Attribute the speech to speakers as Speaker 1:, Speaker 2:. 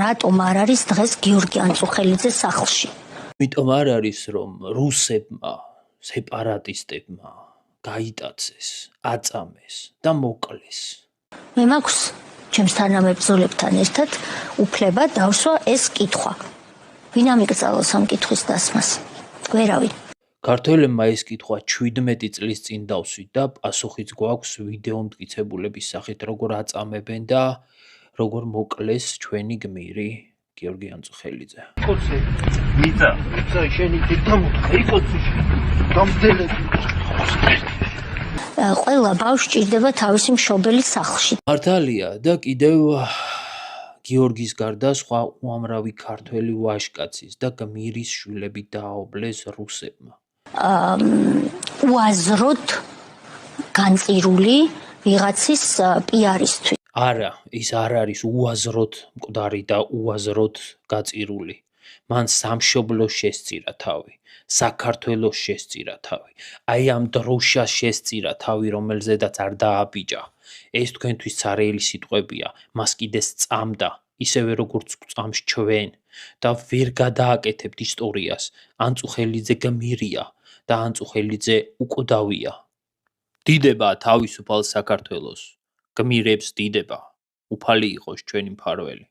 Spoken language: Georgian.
Speaker 1: რატომ არ არის დღეს გიორგი ანწუხელიძე სახლში?
Speaker 2: იმიტომ არ არის, რომ რუსებმა, სეპარატისტებმა გაიტაცეს, აწამეს და მოკლეს.
Speaker 1: მე მაქვს ჩემს თანამებრძოლებთან ერთად უფლება დავსვა ეს კითხვა. ვინ ამიკრძალოს ამ კითხვის დასმას? ვერავინ.
Speaker 2: ქართველებმა ეს კითხვა 17 წლის წინ დავსვით და პასუხიც გვაქვს ვიდეო მტკიცებულების სახით, როგორ აწამებენ და როგორ მოკლეს ჩვენი გმირი გიორგი ანწუხელიძე.
Speaker 3: მიწა, შენი თითქოს იკოცი. გამძლეები.
Speaker 1: ყველა ბავშვი ჭირდება თავისი მშობელის სახლში.
Speaker 2: მართალია და კიდევ გიორგის გარდა სხვა უამრავი ქართველი ვაჟკაცის და გმირის შვილები დააობრეს რუსებმა.
Speaker 1: უაზროდ განწირული ვიღაცის პიარისთვის.
Speaker 2: არა, ის არ არის უაზროდ მკვდარი და უაზროდ გაწირული. მან სამშობლოს შესწირა თავი, საქართველოს შესწირა თავი. აი ამ დროშას შესწირა თავი, რომელზედაც არ დააბიჯა. ეს თქვენთვის ცარიელი სიტყვებია, მას კიდე სწამდა, ისევე როგორც გვწამს ჩვენ და ვერ გადააკეთებთ ისტორიას. ანწუხელიძე გმირია და ანწუხელიძე უკვდავია. დიდება თავისუფალ საქართველოს, გმირებს დიდება, უფალი იყოს ჩვენი მფარველი.